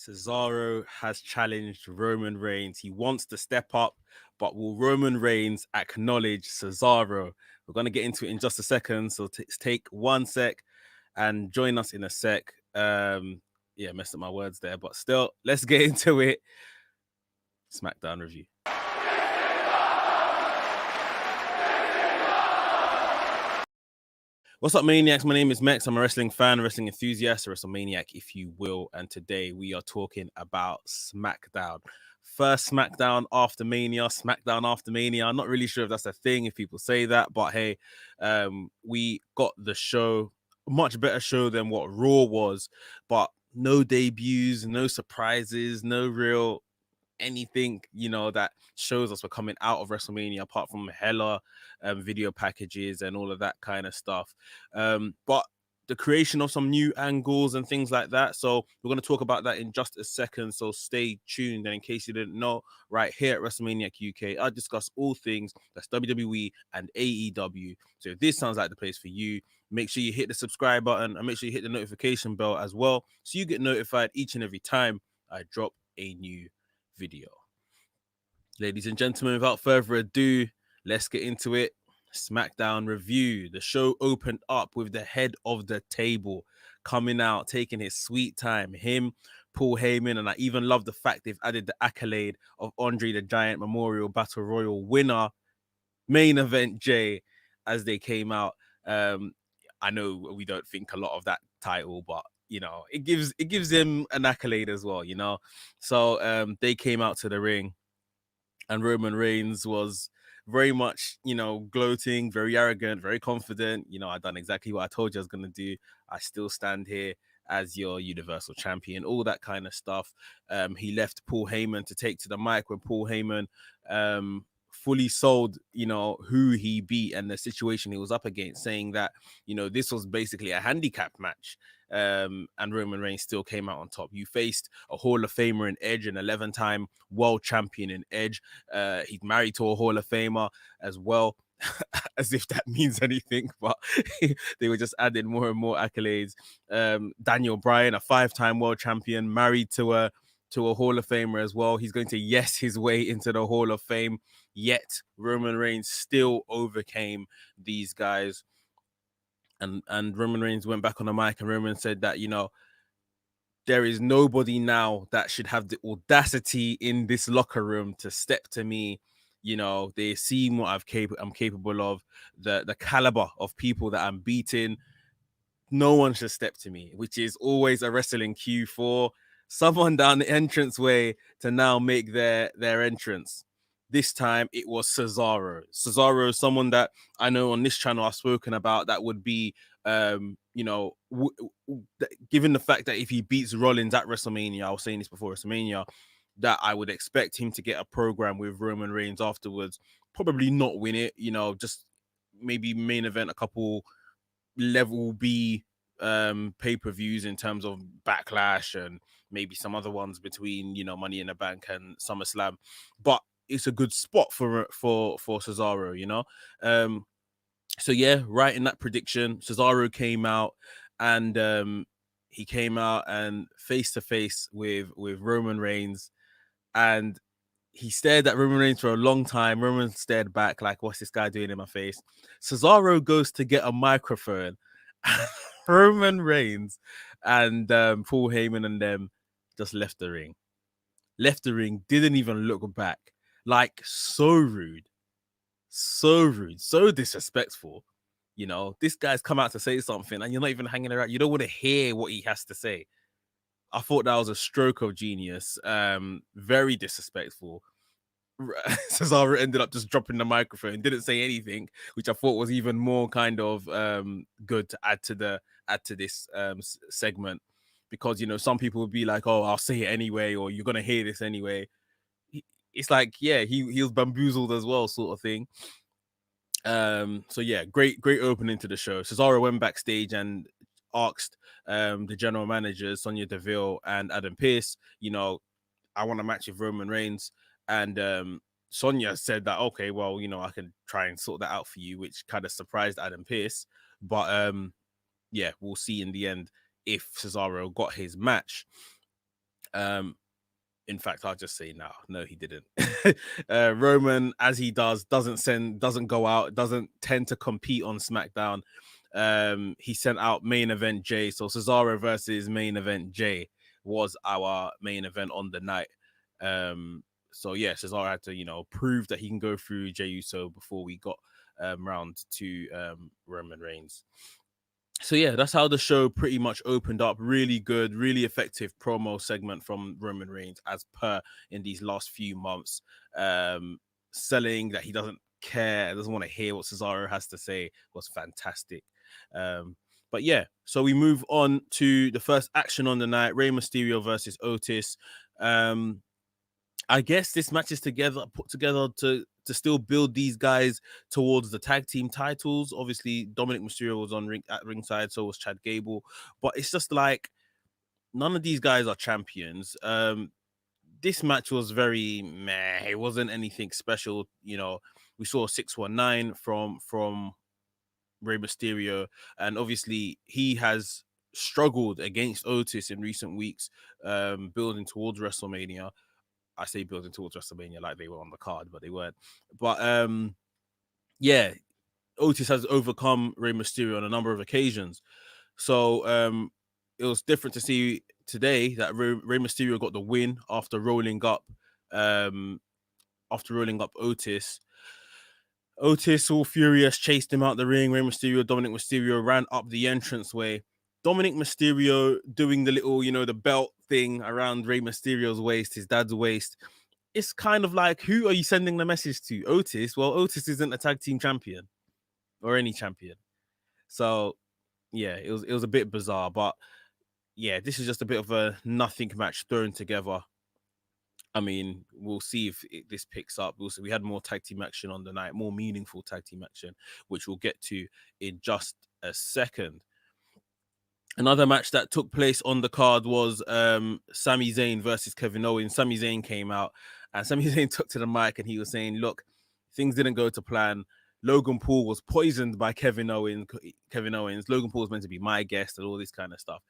Cesaro has challenged Roman Reigns. He wants to step up, but will Roman Reigns acknowledge Cesaro? We're going to get into it in just a second, so take 1 sec and join us in a sec. Yeah, messed up my words there, but still, let's get into it. Smackdown review. What's up, Maniacs? My name is Mex. I'm a wrestling fan, a wrestling enthusiast, a WrestleManiac, if you will. And today we are talking about SmackDown. First SmackDown after Mania, SmackDown after Mania. I'm not really sure if that's a thing, if people say that, but hey, we got the show, much better show than what Raw was, but no debuts, no surprises, no real anything, that shows us we're coming out of WrestleMania, apart from hella video packages and all of that kind of stuff. But the creation of some new angles and things like that. So we're going to talk about that in just a second. So stay tuned. And in case you didn't know, right here at WrestleManiac UK, I discuss all things that's WWE and AEW. So if this sounds like the place for you, make sure you hit the subscribe button and make sure you hit the notification bell as well, so you get notified each and every time I drop a new video. Ladies and gentlemen, without further ado, let's get into it. SmackDown review. The show opened up with the head of the table coming out, taking his sweet time. Him, Paul Heyman, and I even love the fact they've added the accolade of Andre the Giant Memorial Battle Royal winner, main event Jay, as they came out. I know we don't think a lot of that title, but it gives him an accolade as well, So they came out to the ring, and Roman Reigns was very much, gloating, very arrogant, very confident. I done exactly what I told you I was gonna do. I still stand here as your Universal Champion, all that kind of stuff. He left Paul Heyman to take to the mic when Paul Heyman fully sold, who he beat and the situation he was up against, saying that, this was basically a handicap match. And Roman Reigns still came out on top. You faced a Hall of Famer in Edge, an 11-time world champion in Edge. He's married to a Hall of Famer as well. As if that means anything, but they were just adding more and more accolades. Daniel Bryan, a 5-time world champion, married to a Hall of Famer as well. He's going to yes his way into the Hall of Fame, yet Roman Reigns still overcame these guys. And Roman Reigns went back on the mic, and Roman said that, there is nobody now that should have the audacity in this locker room to step to me. They see what I'm capable of, the caliber of people that I'm beating. No one should step to me, which is always a wrestling cue for someone down the entranceway to now make their entrance. This time it was Cesaro. Cesaro, someone that I know on this channel I've spoken about, that would be, given the fact that if he beats Rollins at WrestleMania, I was saying this before WrestleMania, that I would expect him to get a program with Roman Reigns afterwards. Probably not win it, just maybe main event a couple level B pay-per-views in terms of Backlash and maybe some other ones between Money in the Bank and SummerSlam. But it's a good spot for Cesaro, So yeah, right in that prediction, Cesaro came out, and he came out and face to face with Roman Reigns, and he stared at Roman Reigns for a long time. Roman stared back like, what's this guy doing in my face? Cesaro goes to get a microphone. Roman Reigns and Paul Heyman and them just left the ring. Didn't even look back. Like, so rude, so disrespectful. This guy's come out to say something and you're not even hanging around. You don't want to hear what he has to say. I thought that was a stroke of genius. Very disrespectful. Cesaro ended up just dropping the microphone, didn't say anything, which I thought was even more kind of good to add to this segment, because some people would be like, oh, I'll say it anyway, or you're gonna hear this anyway. It's like, yeah, he was bamboozled as well, sort of thing. So yeah, great opening to the show. Cesaro went backstage and asked the general managers, Sonya Deville and Adam Pearce, I want a match with Roman Reigns. And Sonya said that, okay, well, I can try and sort that out for you, which kind of surprised Adam Pearce. But yeah, we'll see in the end if Cesaro got his match. In fact, I'll just say now, no, he didn't. Roman, as he doesn't go out, doesn't tend to compete on SmackDown. He sent out main event Jay. So Cesaro versus main event Jay was our main event on the night. So yeah, Cesaro had to, prove that he can go through Jay Uso before we got round to Roman Reigns. So yeah, that's how the show pretty much opened up. Really good, really effective promo segment from Roman Reigns, as per in these last few months. Selling that he doesn't care, doesn't want to hear what Cesaro has to say was fantastic. But yeah, so we move on to the first action on the night: Rey Mysterio versus Otis. I guess this match is put together to still build these guys towards the tag team titles. Obviously, Dominic Mysterio was at ringside, so was Chad Gable. But it's just like none of these guys are champions. This match was very meh. It wasn't anything special. We saw 619 from Rey Mysterio, and obviously he has struggled against Otis in recent weeks, building towards WrestleMania. I say building towards WrestleMania like they were on the card, but they weren't. But yeah, Otis has overcome Rey Mysterio on a number of occasions. So it was different to see today that Rey Mysterio got the win after rolling up Otis. Otis, all furious, chased him out the ring. Rey Mysterio, Dominic Mysterio ran up the entranceway. Dominic Mysterio doing the little, the belt thing around Rey Mysterio's waist, his dad's waist. It's kind of like, who are you sending the message to? Otis? Well, Otis isn't a tag team champion or any champion. So, yeah, it was a bit bizarre. But, yeah, this is just a bit of a nothing match thrown together. I mean, we'll see if this picks up. We had more tag team action on the night, more meaningful tag team action, which we'll get to in just a second. Another match that took place on the card was Sami Zayn versus Kevin Owens. Sami Zayn came out and Sami Zayn took to the mic and he was saying, look, things didn't go to plan. Logan Paul was poisoned by Kevin Owens. Logan Paul was meant to be my guest and all this kind of stuff.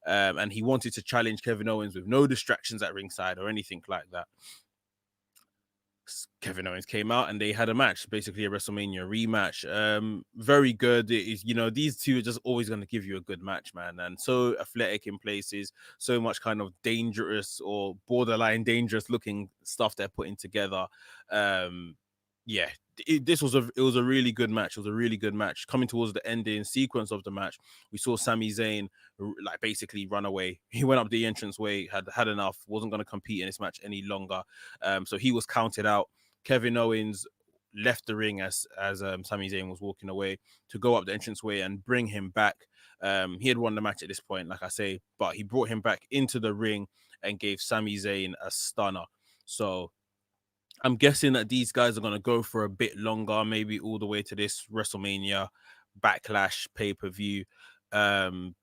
And he wanted to challenge Kevin Owens with no distractions at ringside or anything like that. Kevin Owens came out and they had a match, basically a WrestleMania rematch. Very good. It is, these two are just always going to give you a good match, man. And so athletic in places, so much kind of dangerous or borderline dangerous looking stuff they're putting together. Yeah, it was a really good match. It was a really good match. Coming towards the ending sequence of the match, we saw Sami Zayn like basically run away. He went up the entranceway, had enough, wasn't going to compete in this match any longer. So he was counted out. Kevin Owens left the ring as Sami Zayn was walking away to go up the entranceway and bring him back. He had won the match at this point, like I say, but he brought him back into the ring and gave Sami Zayn a stunner. So I'm guessing that these guys are going to go for a bit longer, maybe all the way to this WrestleMania Backlash pay-per-view. I'm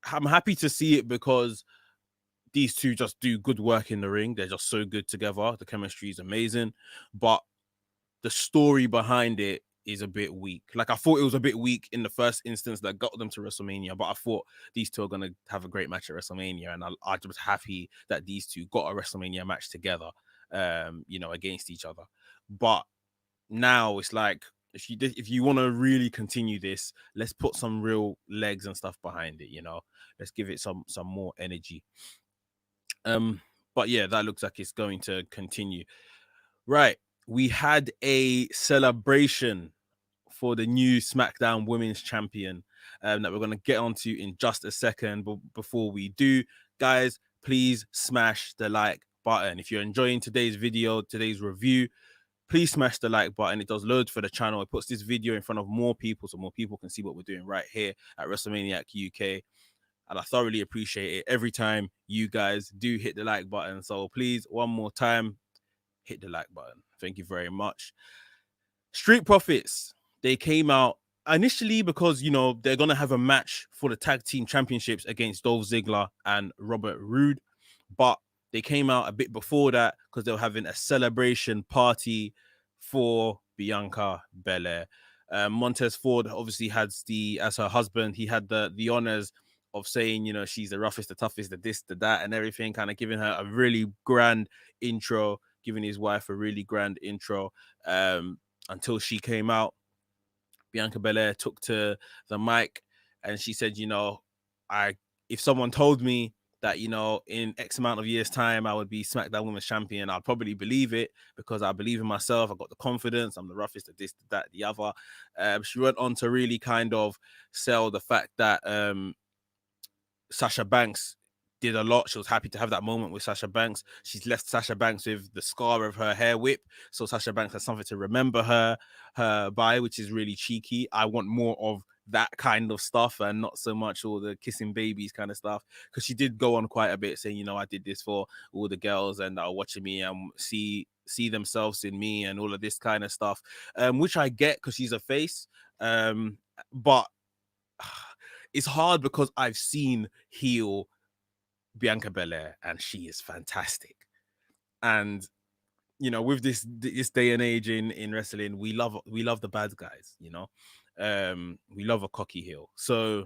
happy to see it because these two just do good work in the ring. They're just so good together. The chemistry is amazing. But the story behind it is a bit weak. Like, I thought it was a bit weak in the first instance that got them to WrestleMania, but I thought these two are going to have a great match at WrestleMania, and I was happy that these two got a WrestleMania match together, against each other. But now it's like, if you want to really continue this, let's put some real legs and stuff behind it, let's give it some more energy. But yeah, that looks like it's going to continue. Right, we had a celebration for the new SmackDown Women's Champion that we're going to get onto in just a second. But before we do, guys, please smash the like button. If you're enjoying today's video, today's review, please smash the like button. It does loads for the channel. It puts this video in front of more people so more people can see what we're doing right here at WrestleManiac UK. And I thoroughly appreciate it every time you guys do hit the like button. So please, one more time, hit the like button. Thank you very much. Street Profits, they came out initially because, they're going to have a match for the tag team championships against Dolph Ziggler and Robert Roode. But they came out a bit before that because they were having a celebration party for Bianca Belair. Montez Ford obviously had as her husband, he had the honors of saying, you know, she's the roughest, the toughest, the this, the that, and everything, kind of giving her a really grand intro, giving his wife a really grand intro, until she came out. Bianca Belair took to the mic and she said, you know, if someone told me that, you know, in X amount of years' time, I would be SmackDown Women's Champion, I'd probably believe it because I believe in myself. I've got the confidence. I'm the roughest of this, that, the other. She went on to really kind of sell the fact that Sasha Banks did a lot. She was happy to have that moment with Sasha Banks. She's left Sasha Banks with the scar of her hair whip. So Sasha Banks has something to remember her by, which is really cheeky. I want more of that kind of stuff and not so much all the kissing babies kind of stuff, because she did go on quite a bit saying, you know, I did this for all the girls and are watching me and see themselves in me and all of this kind of stuff, which I get because she's a face, but it's hard because I've seen heel Bianca Belair and she is fantastic. And you know, with this day and age in wrestling, we love the bad guys, you know. We love a cocky heel. So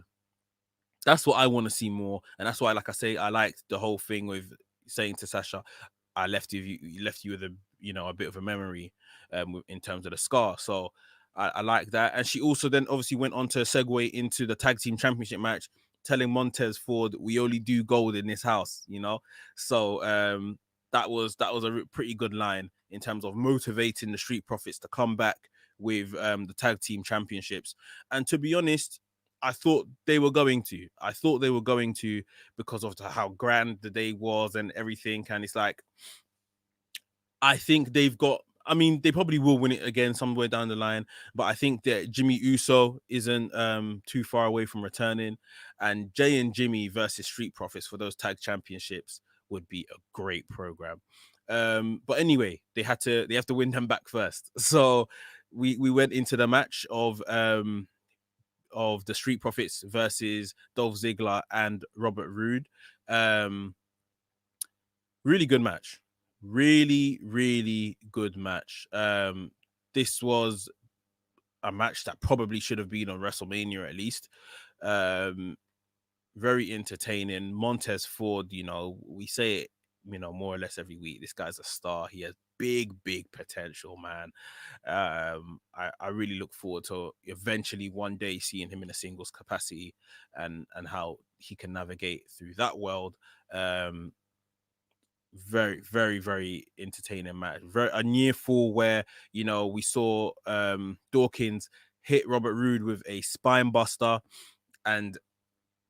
that's what I want to see more. And that's why, like I say, I liked the whole thing with saying to Sasha, I left you with a, you know, a bit of a memory in terms of the scar. So I like that. And she also then obviously went on to segue into the tag team championship match, telling Montez Ford, we only do gold in this house, you know. So that was a pretty good line in terms of motivating the Street Profits to come back with the tag team championships. And to be honest, I thought they were going to. Because of how grand the day was and everything. And it's like, I think they've got, I mean, they probably will win it again somewhere down the line, but I think that Jimmy Uso isn't too far away from returning, and Jay and Jimmy versus Street Profits for those tag championships would be a great program. But anyway, they have to win them back first. So we went into the match of the Street Profits versus Dolph Ziggler and Robert Roode. Really good match. Really, really good match. This was a match that probably should have been on WrestleMania at least. Very entertaining. Montez Ford, you know, we say it, you know, more or less every week. This guy's a star. He has big potential, man. I really look forward to eventually one day seeing him in a singles capacity and how he can navigate through that world. Very, very, very entertaining match. A near fall where, you know, we saw Dawkins hit Robert Roode with a spine buster, and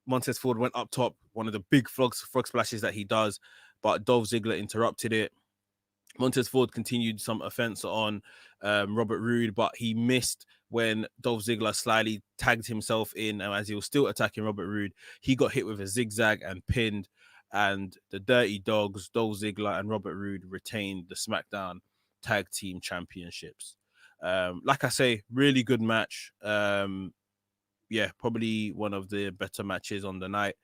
Montez Ford went up top, one of the big frog splashes that he does, but Dolph Ziggler interrupted it. Montez Ford continued some offense on Robert Roode, but he missed when Dolph Ziggler slyly tagged himself in, and as he was still attacking Robert Roode, he got hit with a zigzag and pinned, and the Dirty Dogs, Dolph Ziggler and Robert Roode, retained the SmackDown Tag Team Championships. Like I say, really good match. Yeah, probably one of the better matches on the night.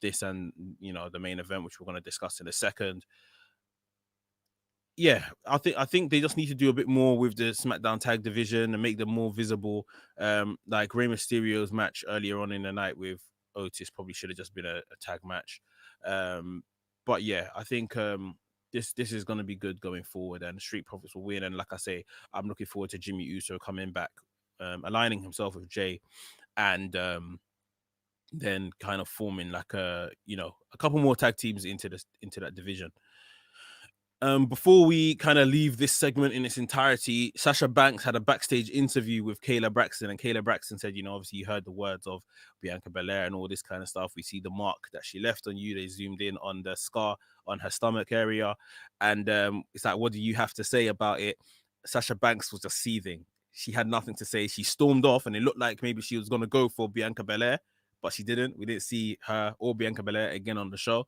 This and, you know, the main event, which we're going to discuss in a second. Yeah, I think they just need to do a bit more with the SmackDown tag division and make them more visible. Like Rey Mysterio's match earlier on in the night with Otis probably should have just been a tag match. But yeah, I think this is going to be good going forward, and Street Profits will win. And like I say, I'm looking forward to Jimmy Uso coming back, aligning himself with Jay, and then kind of forming like a couple more tag teams into that division. Before we kind of leave this segment in its entirety, Sasha Banks had a backstage interview with Kayla Braxton, and Kayla Braxton said, you know, obviously you heard the words of Bianca Belair and all this kind of stuff. We see the mark that she left on you. They zoomed in on the scar on her stomach area, and it's like, what do you have to say about it? Sasha Banks was just seething. She had nothing to say. She stormed off, and it looked like maybe she was going to go for Bianca Belair, but she didn't. We didn't see her or Bianca Belair again on the show.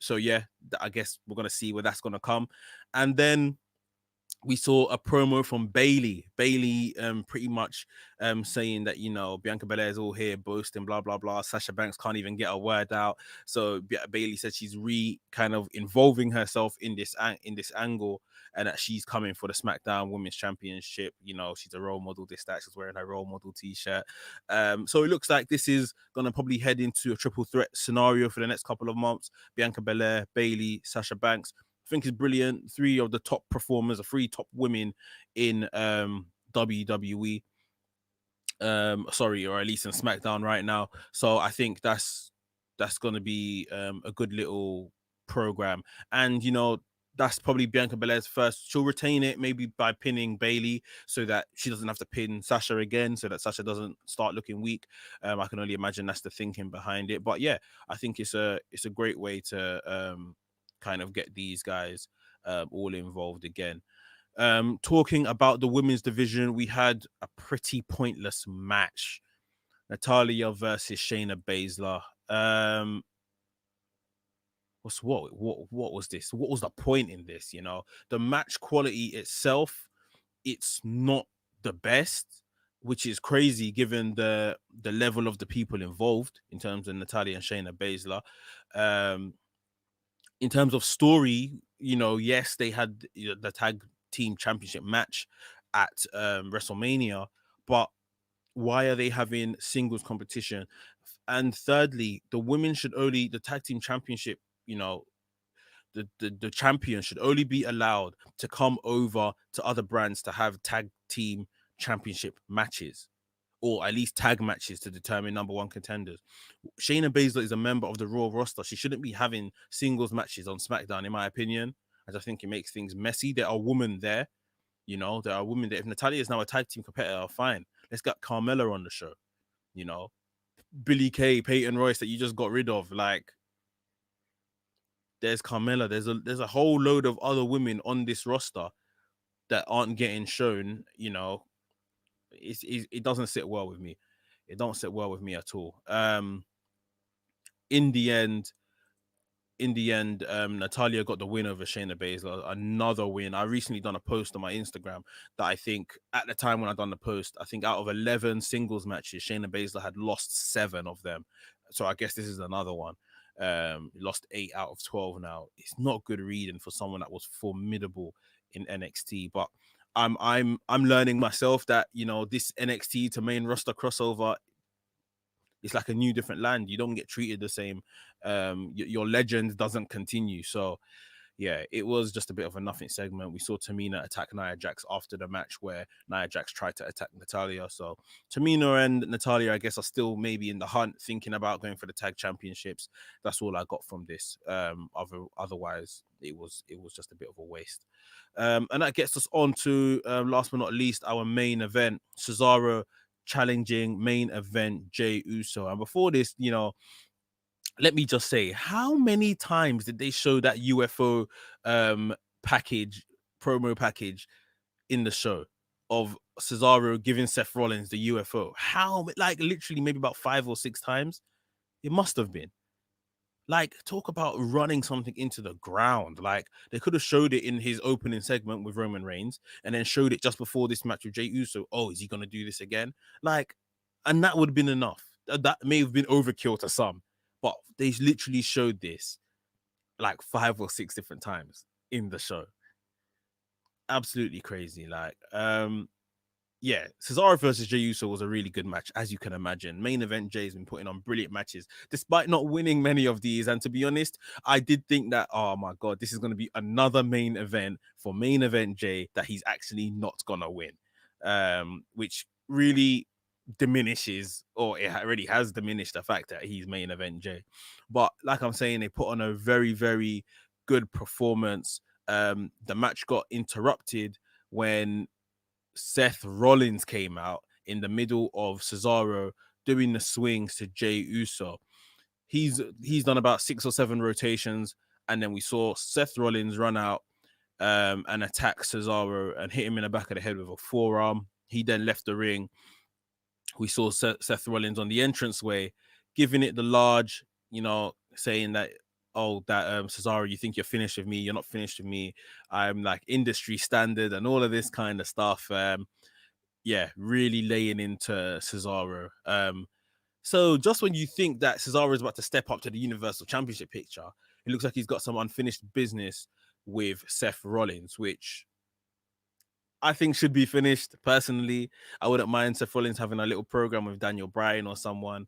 So yeah, I guess we're gonna see where that's gonna come. And then we saw a promo from Bailey. Bailey pretty much saying that, you know, Bianca Belair is all here boasting, blah blah blah. Sasha Banks can't even get a word out. So Bailey said she's kind of involving herself in this angle, and that she's coming for the SmackDown Women's Championship. You know, she's a role model. This that she's wearing her role model t-shirt. So it looks like this is gonna probably head into a triple threat scenario for the next couple of months. Bianca Belair, Bailey, Sasha Banks. I think is brilliant. Three of the top performers, or three top women in WWE. Sorry, or at least in SmackDown right now. So I think that's going to be a good little program. And you know, that's probably Bianca Belair's first. She'll retain it maybe by pinning Bailey, so that she doesn't have to pin Sasha again, so that Sasha doesn't start looking weak. I can only imagine that's the thinking behind it. But yeah, I think it's a great way to kind of get these guys all involved again. Talking about the women's division, we had a pretty pointless match. Natalia versus Shayna Basler. What was this? What was the point in this? You know, the match quality itself, it's not the best, which is crazy given the level of the people involved in terms of Natalia and Shayna Basler. In terms of story, you know, yes, they had the tag team championship match at WrestleMania, but why are they having singles competition? And thirdly, the tag team championship, you know, the champion should only be allowed to come over to other brands to have tag team championship matches, or at least tag matches to determine number one contenders. Shayna Baszler is a member of the Raw roster. She shouldn't be having singles matches on SmackDown, in my opinion. I just think it makes things messy. There are women there, you know. There are women there. If Natalia is now a tag team competitor, fine. Let's get Carmella on the show, you know. Billie Kay, Peyton Royce that you just got rid of. Like, there's Carmella. There's a whole load of other women on this roster that aren't getting shown, you know. It doesn't sit well with me. It don't sit well with me at all. In the end, Natalia got the win over Shayna Baszler. Another win. I recently done a post on my Instagram that I think at the time when I done the post, I think out of 11 singles matches, Shayna Baszler had lost 7 of them. So I guess this is another one. Lost 8 out of 12 now. It's not good reading for someone that was formidable in NXT, but I'm learning myself that, you know, this NXT to main roster crossover, it's like a new different land. You don't get treated the same. Your legend doesn't continue. So yeah, it was just a bit of a nothing segment. We saw Tamina attack Nia Jax after the match, where Nia Jax tried to attack Natalia. So Tamina and Natalia, I guess, are still maybe in the hunt, thinking about going for the tag championships. That's all I got from this. Otherwise, it was just a bit of a waste. And that gets us on to last but not least, our main event: Cesaro challenging main event Jay Uso. And before this, you know, let me just say, how many times did they show that UFO promo package in the show of Cesaro giving Seth Rollins the UFO? How, like, literally maybe about 5 or 6 times? It must have been. Like, talk about running something into the ground. Like, they could have showed it in his opening segment with Roman Reigns, and then showed it just before this match with Jay Uso. Oh, is he going to do this again? Like, and that would have been enough. That may have been overkill to some, but they literally showed this like 5 or 6 different times in the show. Absolutely crazy. Like, yeah, Cesaro versus Jey Uso was a really good match, as you can imagine. Main event Jay's been putting on brilliant matches, despite not winning many of these. And to be honest, I did think that, oh my God, this is going to be another main event for main event Jay that he's actually not going to win, which really diminishes, or it already has diminished, the fact that he's main event Jay. But like I'm saying, they put on a very, very good performance. The match got interrupted when Seth Rollins came out in the middle of Cesaro doing the swings to Jay Uso. He's done about 6 or 7 rotations, and then we saw Seth Rollins run out and attack Cesaro and hit him in the back of the head with a forearm. He then left the ring. We saw Seth Rollins on the entranceway giving it the large, you know, saying that, oh, that Cesaro, you think you're finished with me? You're not finished with me. I'm like industry standard and all of this kind of stuff. Yeah, really laying into Cesaro. So just when you think that Cesaro is about to step up to the Universal Championship picture, it looks like he's got some unfinished business with Seth Rollins, which I think should be finished. Personally, I wouldn't mind Seth Rollins having a little program with Daniel Bryan or someone.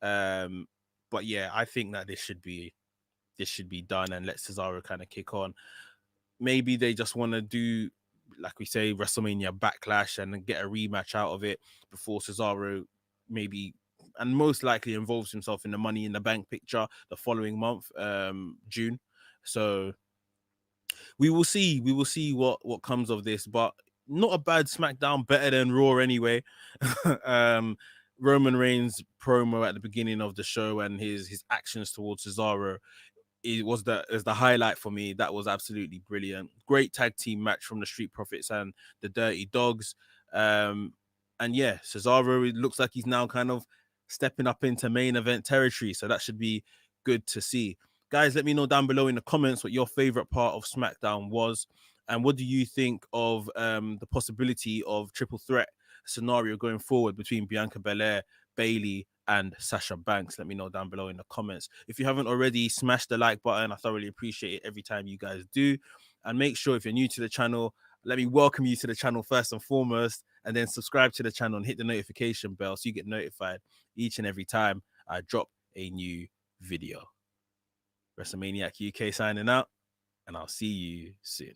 But yeah, I think that this should be done and let Cesaro kind of kick on. Maybe they just want to do, like we say, WrestleMania Backlash and get a rematch out of it before Cesaro maybe and most likely involves himself in the Money in the Bank picture the following month, June. So we will see. We will see what comes of this, but not a bad SmackDown, better than Raw anyway. Roman Reigns promo at the beginning of the show and his actions towards Cesaro, it was the highlight for me. That was absolutely brilliant. Great tag team match from the Street Profits and the Dirty Dogs. And yeah, Cesaro, it looks like he's now kind of stepping up into main event territory. So that should be good to see. Guys, let me know down below in the comments what your favorite part of SmackDown was. And what do you think of the possibility of triple threat scenario going forward between Bianca Belair, Bayley, and Sasha Banks? Let me know down below in the comments. If you haven't already, smash the like button. I thoroughly appreciate it every time you guys do. And make sure if you're new to the channel, let me welcome you to the channel first and foremost, and then subscribe to the channel and hit the notification bell so you get notified each and every time I drop a new video. WrestleManiac UK signing out, and I'll see you soon.